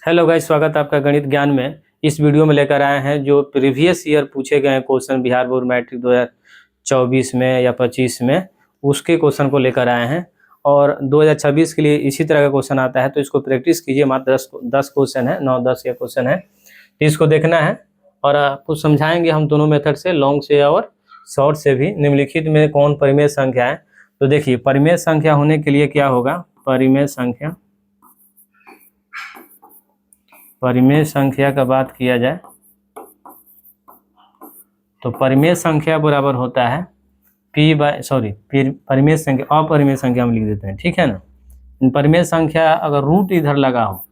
Hello guys, स्वागत है आपका गणित ज्ञान में। इस वीडियो में लेकर आए हैं जो प्रीवियस ईयर पूछे गए क्वेश्चन बिहार बोर्ड मैट्रिक 2024 में या 25 में, उसके क्वेश्चन को लेकर आए हैं। और 2026 के लिए इसी तरह का क्वेश्चन आता है, तो इसको प्रैक्टिस कीजिए। मात्र 10 क्वेश्चन है, 9-10 या क्वेश्चन है, तो इसको देखना है। और आपको समझाएंगे हम दोनों मेथड से, लॉन्ग से और शॉर्ट से भी। निम्नलिखित में कौन परिमेय संख्या है? तो देखिए, परिमेय संख्या होने के लिए क्या होगा? परिमेय संख्या का बात किया जाए तो परिमेय संख्या बराबर होता है परिमेय संख्या, अपरिमेय संख्या हम लिख देते हैं, ठीक है ना। परिमेय संख्या अगर रूट इधर लगा हो,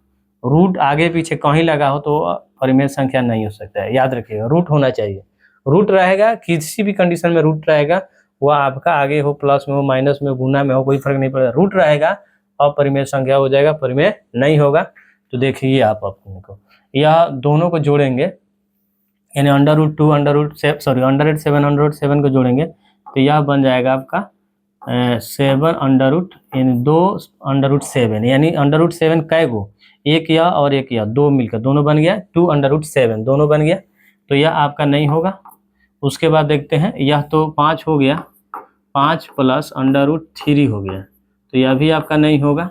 रूट आगे पीछे कहीं लगा हो, तो परिमेय संख्या नहीं हो सकता है। याद रखिएगा, रूट होना चाहिए। रूट रहेगा, किसी भी कंडीशन में रूट रहेगा, वह आपका आगे हो, प्लस में हो, माइनस में हो, गुना में हो, कोई फर्क नहीं पड़ेगा। रूट रहेगा, अपरिमेय संख्या हो जाएगा, परिमेय नहीं होगा। तो देखिए आप अपने को यह दोनों को जोड़ेंगे, यानी √2 7 को जोड़ेंगे, तो यह बन जाएगा आपका 7 यानी 2 √7, यानी √7 कै गो, एक यह और एक यह, दो मिलकर दोनों बन गया 2 √7, दोनों बन गया। तो यह आपका नहीं होगा। उसके बाद देखते हैं, यह तो 5 हो गया, 5 प्लस √3 हो गया, तो यह भी आपका नहीं होगा।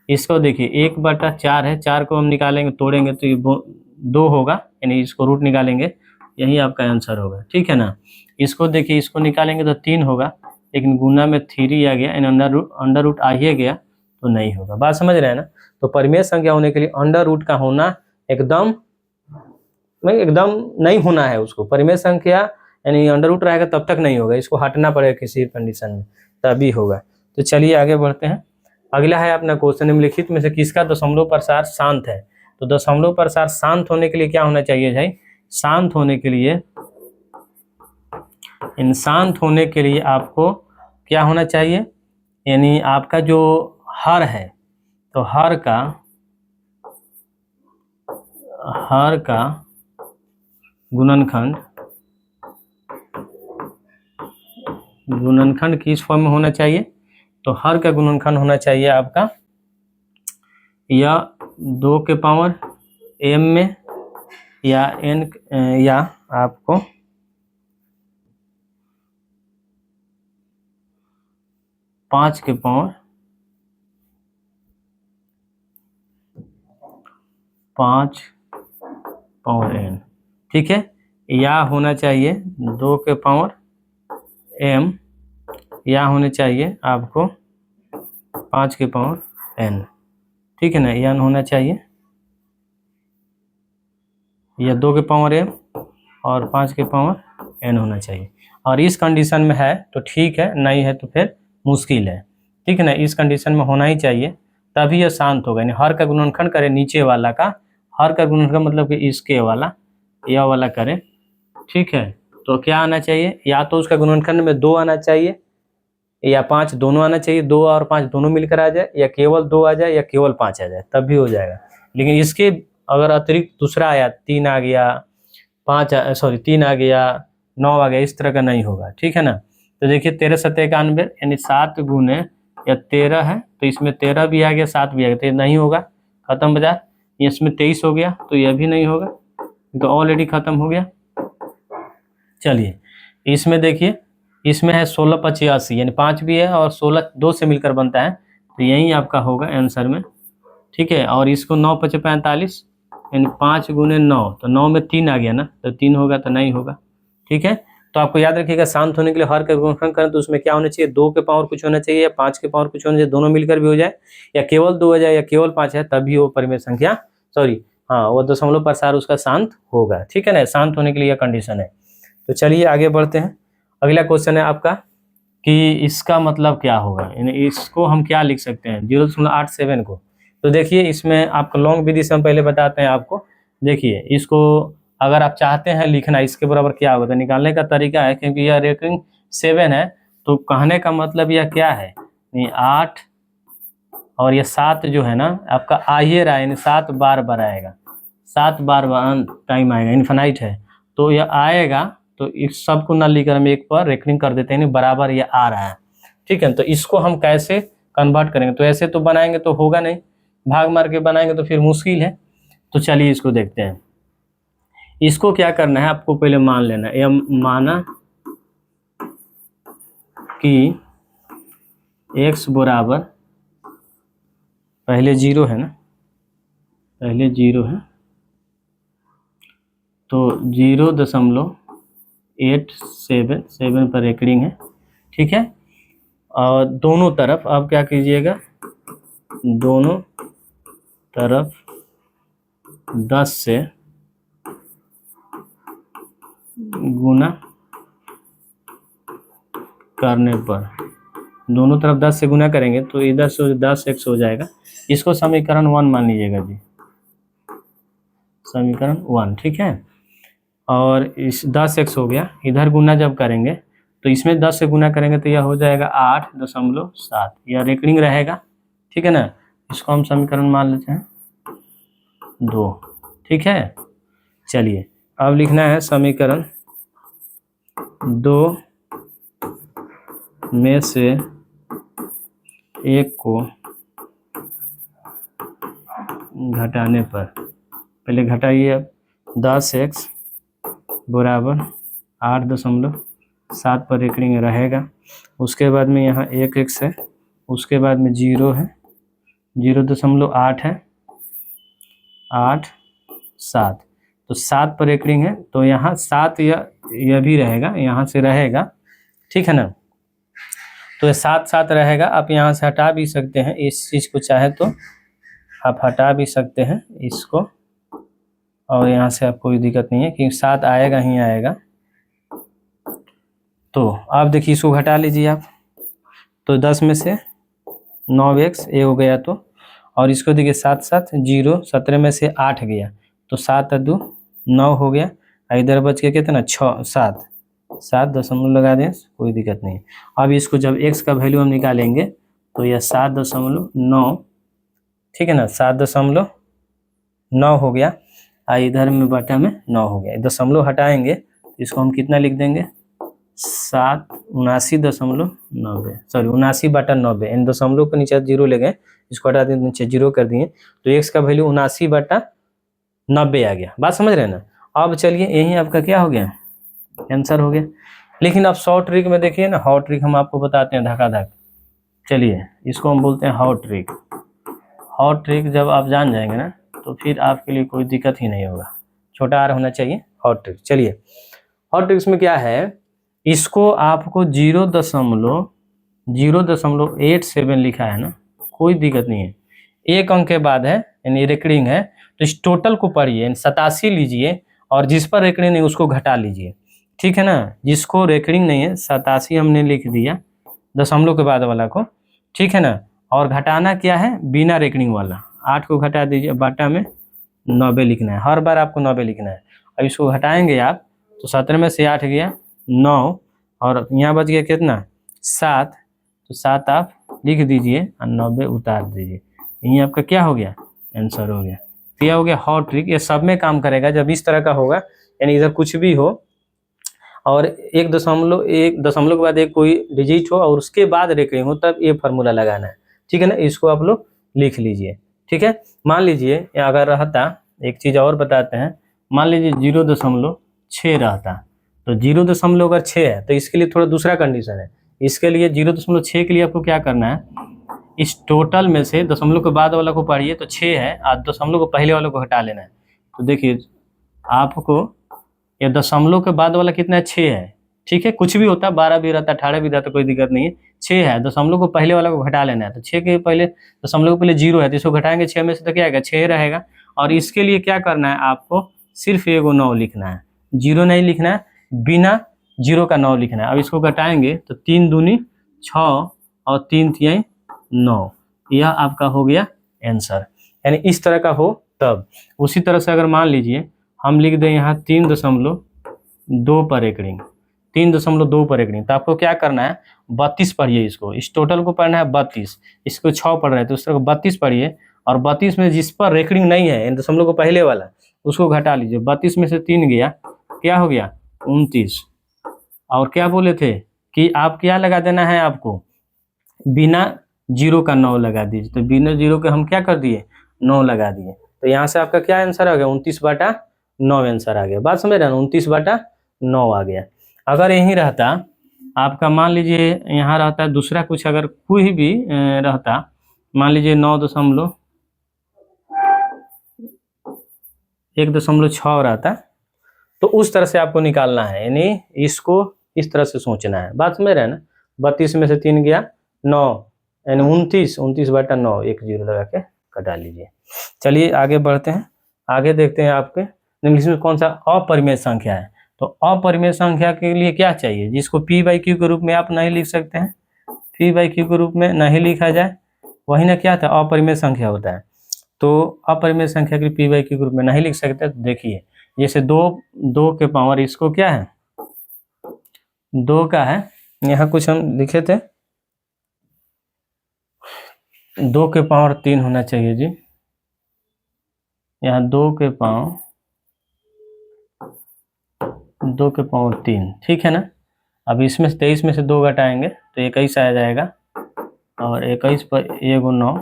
इसको देखिए, 1/4 है, 4 को हम निकालेंगे, तोड़ेंगे तो ये 2 होगा, यानी इसको रूट निकालेंगे, यही आपका आंसर होगा, ठीक है ना। इसको देखिए, इसको निकालेंगे तो 3 होगा, लेकिन गुना में 3 आ गया, यानी अंडर रूट आ ही गया, तो नहीं होगा। बात समझ रहे हैं ना। तो परिमेय संख्या होने के लिए अंडर रूट का होना एकदम नहीं होना है उसको। परिमेय संख्या यानी अंडर रूट रहेगा तब तक नहीं होगा, इसको हटना पड़ेगा किसी कंडीशन में, तभी होगा। तो चलिए आगे बढ़ते हैं। अगला है अपना क्वेश्चन, निम्नलिखित में से किसका दशमलव प्रसार शांत है? तो दशमलव प्रसार शांत होने के लिए क्या होना चाहिए भाई? शांत होने के लिए आपको क्या होना चाहिए? यानी आपका जो हर है, तो हर का गुणनखंड किस फॉर्म में होना चाहिए? तो हर का गुणनखंड होना चाहिए आपका या 2 के पावर m में, या n, या आपको 5 के पावर n, ठीक है। या होना चाहिए 2 के पावर m, या होने चाहिए आपको 5 के पावर n, ठीक है ना। या होना चाहिए या 2 के पावर m और 5 के पावर n होना चाहिए। और इस कंडीशन में है तो ठीक है, नहीं है तो फिर मुश्किल है, ठीक है ना। इस कंडीशन में होना ही चाहिए, तभी यह शांत होगा। यानी हर का गुणनखंड करे नीचे वाला का, हर का गुणनखंड मतलब कि इसके वाला, यह वाला करे, ठीक है। तो क्या आना चाहिए? या तो उसका गुणनखंड में 2 आना चाहिए, या 5, दोनों आना चाहिए। 2 और 5 दोनों मिलकर आ जाए, या केवल 2 आ जाए, या केवल 5 आ जाए, तब भी हो जाएगा। लेकिन इसके अगर अतिरिक्त दूसरा आया, 3 आ गया, 3 आ गया, 9 आ गया, इस तरह का नहीं होगा, ठीक है ना। तो देखिए 13 × 7 = 91, यानी 7 गुने या 13 है, तो इसमें 13 भी आ गया, 7 भी आ गया, तो ये नहीं होगा, खत्म बाजार। इसमें 23 हो गया, तो यह भी नहीं होगा, तो ऑलरेडी खत्म हो गया। चलिए इसमें देखिए, इसमें है 16 × 85, यानी 5 भी है और 16 2 से मिलकर बनता है, तो यही आपका होगा आंसर में, ठीक है। और इसको 9 × 5 = 45, यानी 5 गुने 9, तो 9 में 3 आ गया ना, तो 3 होगा, तो नहीं होगा, ठीक है। तो आपको याद रखिएगा, शांत होने के लिए हर का गुणनखंड करें तो उसमें क्या होना चाहिए? 2 के पावर कुछ होना चाहिए, या 5 के पावर कुछ होना चाहिए, दोनों मिलकर भी हो जाए, या केवल 2 हो जाए, या केवल 5 है, तभी वो परिमेय संख्या, वो दशमलव प्रसार उसका शांत होगा, ठीक है ना। शांत होने के लिए कंडीशन है। तो चलिए आगे बढ़ते हैं। अगला क्वेश्चन है आपका कि इसका मतलब क्या होगा, यानी इसको हम क्या लिख सकते हैं 0.87 को। तो देखिए, इसमें आपको लॉन्ग विधि से हम पहले बताते हैं आपको। देखिए, इसको अगर आप चाहते हैं लिखना इसके बराबर क्या होगा, तो निकालने का तरीका है, क्योंकि यह रेटिंग 7 है, तो कहने का मतलब यह क्या है, 8 और ये 7 जो है ना आपका आ ही रहा है, यानी 7 बार आएगा, 7 बार टाइम आएगा, इनफाइनाइट है, तो यह आएगा। तो इस सब को न लिखकर हम एक पर रेकरिंग कर देते हैं, बराबर ये आ रहा है, ठीक है। तो इसको हम कैसे कन्वर्ट करेंगे? तो ऐसे तो बनाएंगे तो होगा नहीं, भाग मार के बनाएंगे तो फिर मुश्किल है। तो चलिए इसको देखते हैं। इसको क्या करना है, आपको पहले मान लेना है, माना कि x बराबर, पहले 0 है ना, पहले 0 है, तो 0.877 पर रेकरिंग है, ठीक है। और दोनों तरफ आप क्या कीजिएगा, दोनों तरफ 10 से गुना करने पर, दोनों तरफ 10 से गुना करेंगे तो इधर से 10x हो जाएगा। इसको समीकरण 1 मान लीजिएगा जी, समीकरण 1, ठीक है। और इस 10x हो गया, इधर गुना जब करेंगे तो इसमें 10 से गुना करेंगे तो यह हो जाएगा 8.7, यह रेकरिंग रहेगा, ठीक है ना। इसको हम समीकरण मान लेते हैं 2, ठीक है। चलिए अब लिखना है समीकरण 2 में से एक को घटाने पर, पहले घटाइए, 10x बराबर 8.7 पर रेकरिंग रहेगा। उसके बाद में यहाँ 1x है, उसके बाद में 0 है, 0.8 है, 8 7, तो 7 पर रेकरिंग है, तो यहाँ 7 यह भी रहेगा, यहाँ से रहेगा, ठीक है ना। तो ये 7 7 रहेगा, आप यहाँ से हटा भी सकते हैं इस चीज़ को, चाहे तो आप हटा भी सकते हैं इसको, और यहाँ से आप कोई दिक्कत नहीं है क्योंकि 7 आएगा ही आएगा। तो आप देखिए इसको घटा लीजिए आप, तो 10 में से 9x ये हो गया, तो और इसको देखिए 7 7 0, 17 में से 8 गया, तो 7 2 9 हो गया, इधर बच गया कितना 6 7 7 दशमलव लगा दें, कोई दिक्कत नहीं। अब इसको जब x का वैल्यू हम निकालेंगे तो यह 7.9, ठीक है ना, 7.9 हो गया, इधर में बटा में 9 हो गया, दशमलव हटाएंगे तो इसको हम कितना लिख देंगे, 79.90, सॉरी 79/90, इन दशमलव को नीचे 0 ले गए, इसको हटा दें, नीचे 0 कर दिए, तो x का वैल्यू 79/90 आ गया। बात समझ रहे हैं ना। अब चलिए यही आपका क्या हो गया, आंसर हो गया। लेकिन अब शॉर्ट ट्रिक में देखिए ना, हॉट ट्रिक हम आपको बताते हैं धक्का-धक। चलिए इसको हम बोलते हैं हॉट ट्रिक। हॉट ट्रिक जब आप जान जाएंगे ना तो फिर आपके लिए कोई दिक्कत ही नहीं होगा, छोटा आर होना चाहिए, हॉट ट्रिक। चलिए हॉट ट्रिक्स में क्या है, इसको आपको 0.087 लिखा है ना, कोई दिक्कत नहीं है, एक अंक के बाद है यानी रेकरिंग है, तो इस टोटल को पढ़िए, 87 लीजिए और जिस पर रेकरिंग नहीं उसको घटा लीजिए, ठीक है ना। जिसको रेकरिंग नहीं है 87 हमने लिख दिया दशमलव के बाद वाला को, ठीक है ना। और घटाना क्या है, बिना रेकरिंग वाला 8 को घटा दीजिए, बाटा में 90 लिखना है, हर बार आपको 90 लिखना है। अब इसको घटाएंगे आप तो 17 में से 8 गया 9, और यहाँ बच गया कितना 7, तो 7 आप लिख दीजिए और 90 उतार दीजिए, यही आपका क्या हो गया, आंसर हो गया। तो यह हो गया हॉट ट्रिक, ये सब में काम करेगा जब इस तरह का होगा, यानी इधर कुछ भी हो और एक दशमलव के बाद एक कोई डिजिट हो और उसके बाद रेकरिंग हो, तब ये फार्मूला लगाना है, ठीक है ना। इसको आप लोग लिख लीजिए, ठीक है। मान लीजिए अगर रहता, एक चीज़ और बताते हैं, मान लीजिए 0.6 रहता, तो 0.6 अगर है तो इसके लिए थोड़ा दूसरा कंडीशन है। इसके लिए 0.6 के लिए आपको क्या करना है, इस टोटल में से दशमलव के बाद वाला को पढ़िए तो 6 है, और दशमलव को पहले वाले को हटा लेना है। तो देखिए आपको ये दशमलव के बाद वाला कितना है, 6 है, ठीक है। कुछ भी होता है, 12 भी रहता, 18 भी रहता, कोई दिक्कत नहीं है, 6 है, दशमलव को पहले वाला को घटा लेना है। तो 6 के पहले दशमलव के पहले 0 है, तो इसको घटाएंगे 6 में से तो क्या आएगा, 6 रहेगा। और इसके लिए क्या करना है, आपको सिर्फ एगो 9 लिखना है, 0 नहीं लिखना है, बिना 0 का 9 लिखना है। अब इसको घटाएंगे तो 3 दूनी 6 और 3 तियाई 9, यह आपका हो गया आंसर। यानी इस तरह का हो तब। उसी तरह से अगर मान लीजिए हम लिख दें यहाँ 3.2 पर रेकरिंग, 3.2 पर रेकरिंग, तो आपको क्या करना है, 32 पढ़िए इसको, इस टोटल को पढ़ना है 32, इसको 6 पढ़ रहे हैं तो उस तरह 32 पढ़िए, और 32 में जिस पर रेकरिंग नहीं है दशमलव को पहले वाला उसको घटा लीजिए। 32 में से 3 गया, क्या हो गया 29। और क्या बोले थे कि आप क्या लगा देना है, आपको बिना 0 का 9 लगा दीजिए, तो बिना 0 के हम क्या कर दिए 9 लगा दिए, तो यहाँ से आपका क्या आंसर आ गया, 29/9 आंसर आ गया। बात समझ रहे हैं, 29/9 आ गया। अगर यही रहता आपका, मान लीजिए यहाँ रहता है दूसरा कुछ, अगर कोई भी रहता, मान लीजिए 9.1.6 रहता, तो उस तरह से आपको निकालना है, यानी इसको इस तरह से सोचना है। बात समझ रहे हैं ना। 32 में से 3 गया 9, यानी 29/9, एक जीरो लगा के कटा लीजिए। चलिए आगे बढ़ते हैं, आगे देखते हैं आपके इंग्लिश में कौन सा अपरिमेय संख्या है। तो अपरिमेय संख्या के लिए क्या चाहिए, जिसको p/q के रूप में आप नहीं लिख सकते हैं, p/q के रूप में नहीं लिखा जाए, वही ना क्या था, अपरिमेय संख्या होता है। तो अपरिमेय संख्या के p/q के रूप में नहीं लिख सकते, तो देखिए जैसे 2 के पावर, इसको क्या है 2 का है, यहाँ कुछ हम लिखे थे 2 के पावर 3 होना चाहिए जी, यहाँ 2 के पावर 3, ठीक है ना। अब इसमें 23 में से 2 घटाएंगे तो 21 आ जाएगा, और 21 पर 1 9,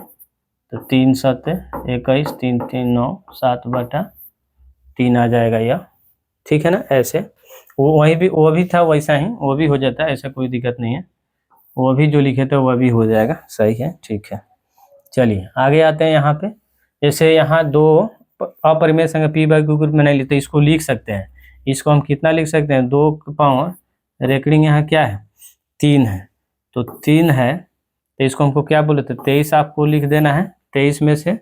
तो 3 7 21, 3 3 9, 7/3 आ जाएगा यह, ठीक है ना। ऐसे वो भी था वैसा ही, वो भी हो जाता है, ऐसा कोई दिक्कत नहीं है, वो भी जो लिखे थे वह भी हो जाएगा, सही है, ठीक है। चलिए आगे आते हैं यहाँ पे, जैसे यहाँ 2 अपरिमेय संख्या p/q के रूप में नहीं लेते, इसको लिख सकते हैं, इसको हम कितना लिख सकते हैं, 2 के पावर रेकरिंग यहाँ क्या है 3 है, तो 3 है, तो इसको हमको क्या बोले थे 23 आपको लिख देना है। 23 में से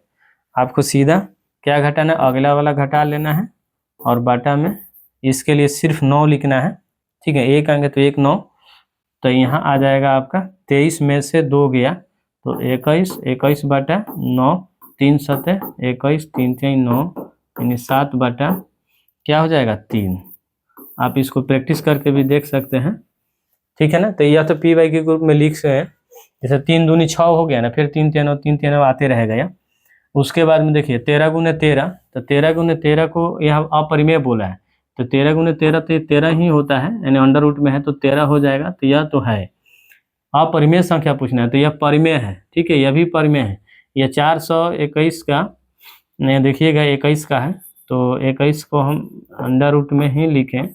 आपको सीधा क्या घटाना है, अगला वाला घटा लेना है, और बाटा में इसके लिए सिर्फ 9 लिखना है, ठीक है। 1 आएंगे तो 1 9, तो यहाँ आ जाएगा आपका 23 में से 2 गया तो 21/9, 3 7 21, 3 3 9, यानी 7/ क्या हो जाएगा 3। आप इसको प्रैक्टिस करके भी देख सकते हैं, ठीक है ना। तो या तो p/q के रूप में लिख सकते हैं, जैसे 3 दूनी 6 हो गया ना, फिर 3 3 3 3 आते रहेगा या। उसके बाद में देखिए 13 × 13, तो 13 × 13 को यह अपरिमेय बोला है, तो 13 × 13 तो 13 ही होता है, यानी अंडर रूट में है तो 13 हो जाएगा, तो यह तो है अपरिमेय संख्या पूछना है, तो यह परिमेय है, ठीक है, यह भी परिमेय है। यह 421 का नहीं, देखिएगा 21 का है, तो 21 को हम अंडर रूट में ही लिखें,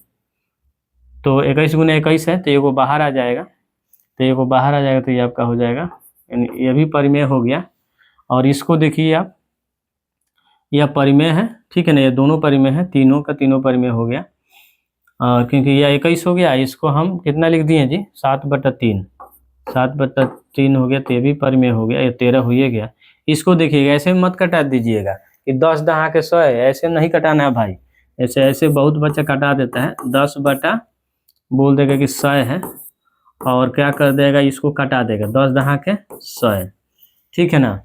तो 21 × 21 है, तो ये को बाहर आ जाएगा, तो ये को बाहर आ जाएगा, तो ये आपका हो जाएगा, यानी ये भी परिमेय हो गया। और इसको देखिए आप, यह परिमेय है, ठीक है ना, ये दोनों परिमेय है, तीनों का तीनों परिमेय हो गया। और क्योंकि यह 21 हो गया, इसको हम कितना लिख दिए जी 7/3, 7/3 हो गया, तो ये भी परिमेय हो गया, ये 13 हो ही गया। इसको देखिएगा, ऐसे मत कटा दीजिएगा कि 10 दहा के 100 है, ऐसे नहीं कटाना है भाई, ऐसे बहुत बच्चा कटा देता है, 10 बोल देगा कि 100 है, और क्या कर देगा, इसको कटा देगा 10 दहा के 100 है, ठीक है ना।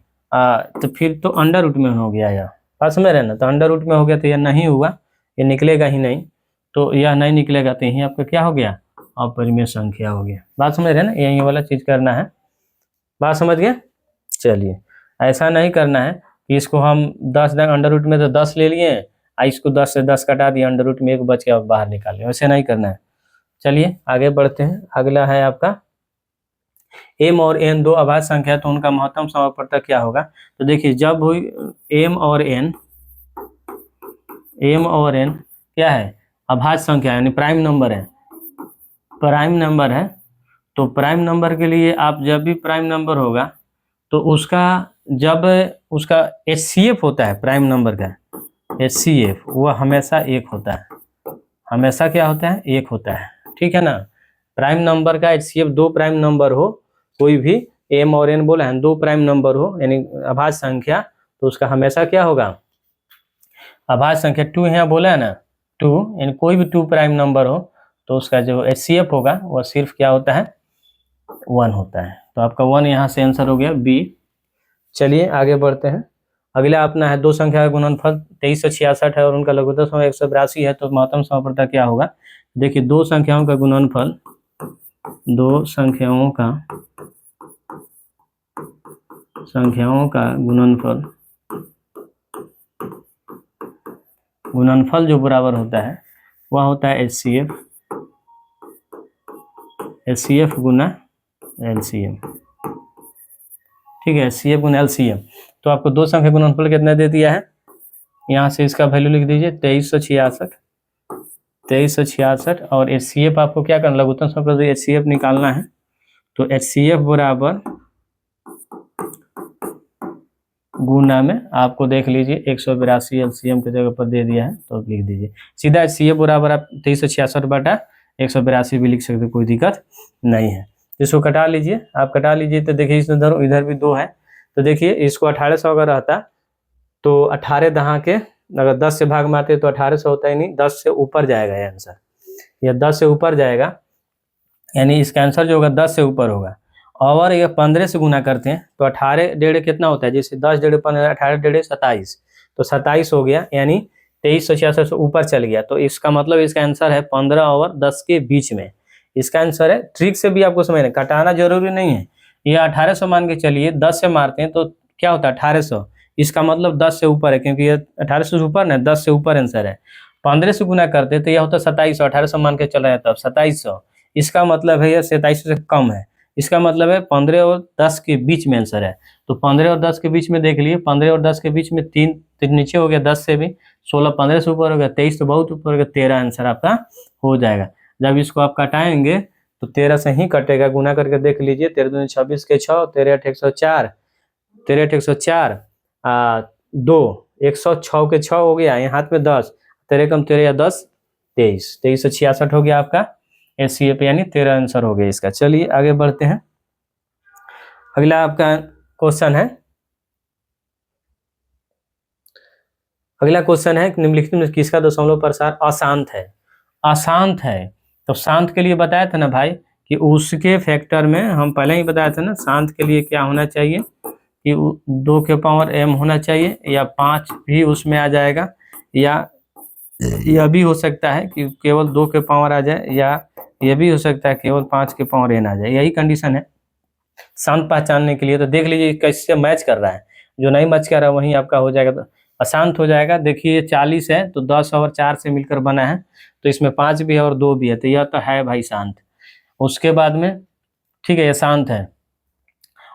तो फिर तो अंडर रूट में हो गया, यह बात समझ रहे हैं ना, तो अंडर रूट में हो गया तो यह नहीं हुआ, ये निकलेगा ही नहीं, तो यह नहीं निकलेगा, तो यही आपका क्या हो गया अपरिमेय संख्या हो गया। बात समझ रहे हैं ना, यही वाला चीज करना है, बात समझ गए। चलिए ऐसा नहीं करना है कि इसको हम 10 अंडर रूट में तो 10 ले लिए, इसको 10 से 10 कटा दिए, अंडर रूट में 1 बच के बाहर निकाल लिया, वैसे नहीं करना है। चलिए आगे बढ़ते हैं, अगला है आपका m और n दो अभाज्य संख्या है, तो उनका महत्तम समापवर्तक क्या होगा। तो देखिए जब हुई m और n क्या है अभाज्य संख्या, यानी प्राइम नंबर है, प्राइम नंबर है, तो प्राइम नंबर के लिए आप जब भी प्राइम नंबर होगा तो उसका जब उसका HCF होता है, प्राइम नंबर का HCF वह हमेशा 1 होता है, हमेशा क्या होता है 1 होता है, ठीक है ना। प्राइम नंबर का HCF 2 प्राइम नंबर हो, कोई भी m और n बोला है 2 प्राइम नंबर हो, यानी अभाज्य संख्या, तो उसका हमेशा क्या होगा अभाज्य संख्या 2 यहाँ बोला है ना 2, यानी कोई भी 2 प्राइम नंबर हो तो उसका जो HCF होगा वह सिर्फ क्या होता है 1 होता है। तो आपका 1 यहाँ से आंसर हो गया B। चलिए आगे बढ़ते हैं, अगला अपना है दो संख्या का गुणनफल 2366 है और उनका लघुत्तम समय 182 है, तो महत्तम समापवर्तक क्या होगा। देखिए दो संख्याओं का गुणनफल, दो संख्याओं का गुणनफल जो बराबर होता है वह होता है HCF गुना LCM, ठीक है HCF गुना LCM। तो आपको दो संख्या गुणनफल कितना दे दिया है यहाँ से इसका वैल्यू लिख दीजिए 2366, 2366। और HCF आपको क्या करना, लघुत्तम समप्रद HCF निकालना है। तो HCF बराबर गुना में आपको देख लीजिए 182 LCM की जगह पर दे दिया है, तो लिख दीजिए सीधा HCF बराबर आप 2366/182 भी लिख सकते, कोई दिक्कत नहीं है। इसको कटा लीजिए, आप कटा लीजिए तो देखिए इधर भी 2 है, तो देखिए इसको 1800 अगर रहता तो 18 दहा के अगर 10 से भाग में आते तो 1800 होता ही नहीं, 10 से ऊपर जाएगा ये आंसर, या 10 से ऊपर जाएगा, यानी इसका आंसर जो होगा 10 से ऊपर होगा। और ये 15 से गुना करते हैं तो 18 डेढ़ कितना होता है, जैसे 10 डेढ़ 15, 18 डेढ़ 27, तो 27 हो गया, यानी 2366 से ऊपर चल गया। तो इसका मतलब इसका आंसर है 15 और 10 के बीच में इसका आंसर है। ट्रिक से भी आपको समझना, कटाना जरूरी नहीं है। ये 1800 मान के चलिए, 10 से मारते हैं तो क्या होता है 1800, इसका मतलब 10 से ऊपर है, क्योंकि ये 1800 से ऊपर ना, 10 से ऊपर आंसर है। 15 से गुना करते तो यह होता 2700, 1800 मान के चल रहे हैं तब 2700, इसका मतलब है यह 2700 से कम है, इसका मतलब है 15 और 10 के बीच में आंसर है। तो 15 और 10 के बीच में देख लिए, 15 और 10 के बीच में 3 नीचे हो गया, 10 से भी 16, 15 से ऊपर हो गया, 23 तो बहुत ऊपर हो गया, 13 आंसर आपका हो जाएगा। जब इसको आप कटाएंगे तो 13 से ही कटेगा, गुना करके देख लीजिए, 13 दूनी 26 के 6, 13 8 104, 13 8 104, 2 106 के 6 हो गया, यहाँ हाथ में 10, 13 कम 13 या 10 23, 2366 हो गया आपका HCF, यानी 13 आंसर हो गया इसका। चलिए आगे बढ़ते हैं, अगला आपका क्वेश्चन है, अगला क्वेश्चन है निम्नलिखित में किसका दशमलव प्रसार अशांत है। अशांत है तो शांत के लिए बताया था ना भाई कि उसके फैक्टर में, हम पहले ही बताया था ना, शांत के लिए क्या होना चाहिए कि 2 के पावर m होना चाहिए, या 5 भी उसमें आ जाएगा, या यह भी हो सकता है कि केवल 2 के पावर आ जाए, या यह भी हो सकता है केवल 5 के पावर n आ जाए। यही कंडीशन है शांत पहचानने के लिए। तो देख लीजिए कैसे मैच कर रहा है, जो नहीं मैच कर रहा है वहीं आपका हो जाएगा, तो अशांत हो जाएगा। देखिए 40 है तो 10 और 4 से मिलकर बना है, तो इसमें 5 भी है और 2 भी है, तो यह तो है भाई शांत। उसके बाद में ठीक है, ये शांत है।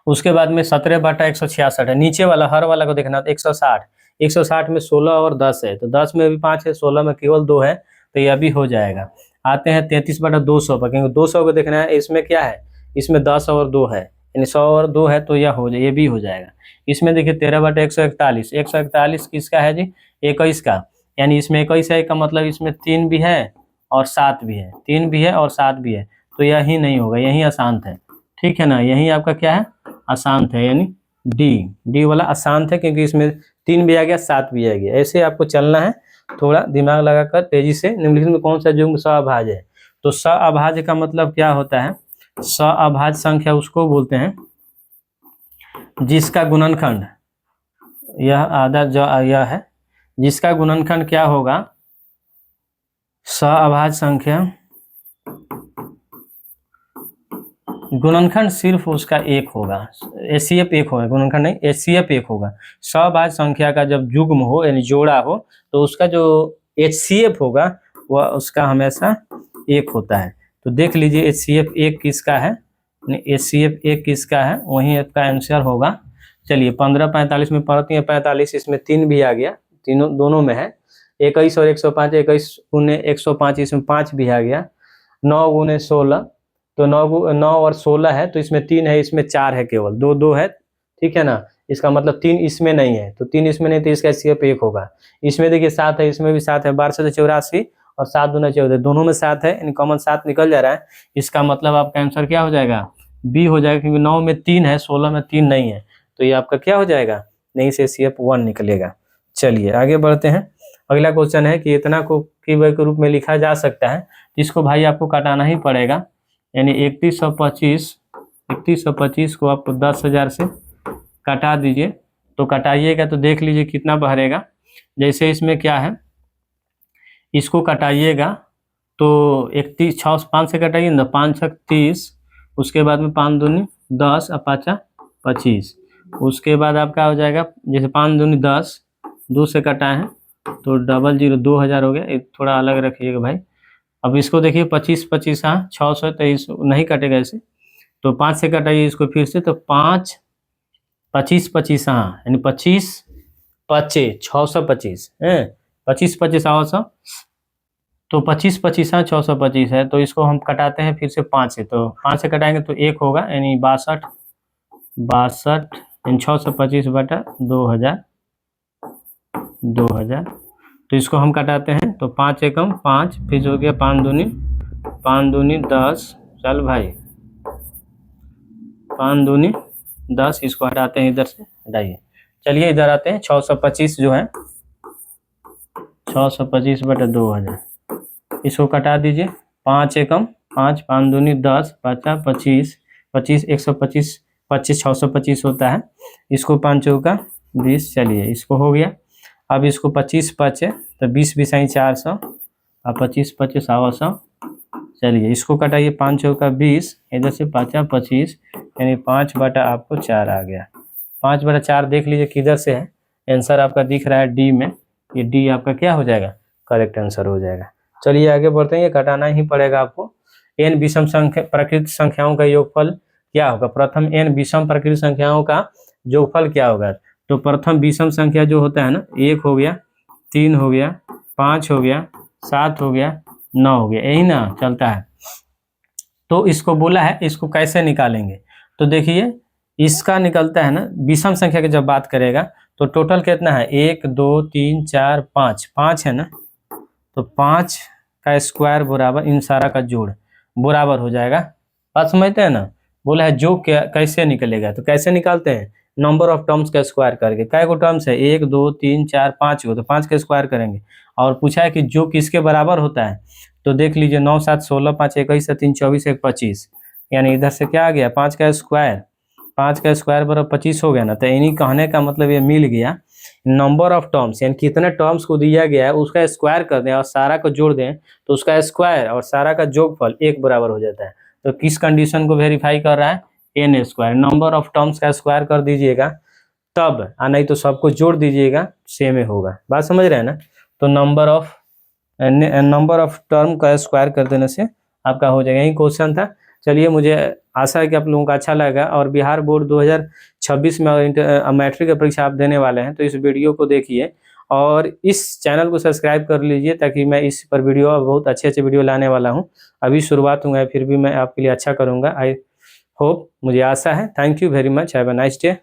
उसके बाद में 17/166 है, नीचे वाला हर वाला को देखना, तो 160, 160 में 16 और 10 है, तो 10 में भी 5 है, 16 में केवल 2 है, तो यह भी हो जाएगा। आते हैं 33/200 पर, क्योंकि 200 को देखना है, इसमें क्या है, इसमें 10 और 2 है, यानी 100 और 2 है, तो यह हो जाए, ये भी हो जाएगा। इसमें देखिए 13/141, 141 किसका है जी, 21 का, यानी इसमें 21 है का मतलब इसमें 3 भी है और 7 भी है, 3 भी है और 7 भी है, तो यही नहीं होगा, यही अशांत है। ठीक है ना, यही आपका क्या है, अशांत है, यानी डी वाला अशांत है, क्योंकि इसमें 3 भी आ गया 7 भी आ गया। ऐसे आपको चलना है, थोड़ा दिमाग लगाकर तेजी से। निम्नलिखित में कौन सा युग्म सअभाज्य है। तो सअभाज्य का मतलब क्या होता है, सअभाज्य संख्या उसको बोलते हैं जिसका गुणनखंड, यह आधा जो यह है, जिसका गुणनखंड क्या होगा, सअभाज्य संख्या गुणनखंड सिर्फ उसका 1 होगा, HCF 1 होगा, गुणनखंड नहीं, HCF 1 होगा। सअभाज्य संख्या का जब युग्म हो यानी जोड़ा हो, तो उसका जो HCF होगा वह उसका हमेशा 1 होता है। तो देख लीजिए HCF 1 किसका है, HCF 1 किसका है, वहीं आपका आंसर होगा। चलिए 15 45 में 45, इसमें 3 भी आ गया, तीनों दोनों में है, 21 और 105, 21 गुने 105, इसमें 5 भी आ गया, 9 गुने 16, तो 9 और 16 है, तो इसमें 3 है, इसमें 4 है, केवल 2 है, ठीक है ना, इसका मतलब 3 इसमें नहीं है, तो 3 इसमें नहीं, तो इसका HCF 1 होगा। इसमें देखिए 7 है, इसमें भी 7 है, 12 से 84 और 7 दूना 14, दोनों में 7 है, यानी कॉमन 7 निकल जा रहा है। इसका मतलब आपका आंसर क्या हो जाएगा, बी हो जाएगा, क्योंकि 9 में 3 है, 16 में 3 नहीं है, तो ये आपका क्या हो जाएगा, नहीं से HCF 1 निकलेगा। चलिए आगे बढ़ते हैं, अगला क्वेश्चन है कि इतना को की वजह के रूप में लिखा जा सकता है, इसको भाई आपको काटाना ही पड़ेगा, यानी 3125 को आप 10,000 से काटा दीजिए। तो कटाइएगा तो देख लीजिए कितना बहरेगा। जैसे इसमें क्या है, इसको कटाइएगा तो 31 6 5 से कटाइए ना, 5 6 30, उसके बाद में 5 दूनी 10 और 5 25, उसके बाद आपका हो जाएगा, जैसे 5 दूनी 10, 2 से कटा है तो 00 2000 हो गया, एक थोड़ा अलग रखिएगा भाई। अब इसको देखिए 25 25 हाँ 623 नहीं कटेगा ऐसे, तो 5 से कटाइए इसको फिर से, तो 5 25 25 हाँ, यानी 25 25 625 है, 25 25 आओ सौ, तो 25 25 है 625 है, तो इसको हम कटाते हैं फिर से 5 से, तो 5 से कटाएंगे तो 1 होगा, यानी 62 62 यानी 625 बटा 2000 2000, तो इसको हम कटाते हैं तो 5 एकम 5, फिर हो गया 5 दूनी 10, चल भाई 5 दूनी 10, इसको हटाते हैं, इधर से हटाइए, चलिए इधर आते हैं, 625 जो है 625 बटा 2000, इसको कटा दीजिए, 5 एकम 5, 5 दूनी 10, 5 25 25 125 25 625 होता है, इसको 5 चौका 20, चलिए इसको हो गया। अब इसको 25 5 तो 20 20 400 और 25 25 100, चलिए इसको कटाइए, 5 चौका 20, इधर से 5 25, यानी 5 बटा आपको 4 आ गया। 5 बटा 4 देख लीजिए किधर से है, आंसर आपका दिख रहा है डी में, ये डी आपका क्या हो जाएगा, करेक्ट आंसर हो जाएगा। चलिए आगे बढ़ते हैं, ये घटाना ही पड़ेगा आपको। n विषम संख्या प्रकृत संख्याओं का योगफल क्या होगा, प्रथम n विषम प्रकृत संख्याओं का योगफल क्या होगा, तो प्रथम विषम संख्या जो होता है ना, 1 हो गया, 3 हो गया, 5 हो गया, 7 हो गया, 9 हो गया, यही ना चलता है। तो इसको बोला है, इसको कैसे निकालेंगे, तो देखिए इसका निकलता है ना, विषम संख्या की जब बात करेगा तो टोटल कितना है, 1 2 3 4 5, 5 है ना, तो 5 का स्क्वायर बराबर इन सारा का जोड़ बराबर हो जाएगा। बात समझते हैं ना, बोला है जो क्या कैसे निकलेगा, तो कैसे निकालते हैं, नंबर ऑफ टर्म्स का स्क्वायर करके, काय को टर्म्स है 1 2 3 4 5 को, तो 5 का स्क्वायर करेंगे, और पूछा है कि जो किसके बराबर होता है, तो देख लीजिए 9 7 16 5 21 3 24 1 25, यानी इधर से क्या आ गया 5 का स्क्वायर, 5 का स्क्वायर बराबर 25 हो गया ना, तो इन्हीं कहने का मतलब ये मिल गया, नंबर ऑफ टर्म्स यानी कितने टर्म्स को दिया गया है उसका स्क्वायर कर दें और सारा को जोड़ दें, तो उसका स्क्वायर और सारा का जोगफल 1 बराबर हो जाता है। तो किस कंडीशन को वेरीफाई कर रहा है, n square, number of terms का स्क्वायर कर दीजिएगा तब, नहीं तो सबको जोड़ दीजिएगा सेम ही होगा। बात समझ रहे हैं ना, तो नंबर ऑफ टर्म का स्क्वायर कर देने से आपका हो जाएगा, यही क्वेश्चन था। चलिए मुझे आशा है कि आप लोगों को अच्छा लगा, और बिहार बोर्ड 2026 में मैट्रिक की परीक्षा आप देने वाले हैं, तो इस वीडियो को देखिए और इस चैनल को सब्सक्राइब कर लीजिए, ताकि मैं इस पर वीडियो बहुत अच्छे वीडियो लाने वाला हूं। अभी शुरुआत हुआ है, फिर भी मैं आपके लिए अच्छा करूंगा, आई होप, मुझे आशा है। Thank you very much, have a nice day.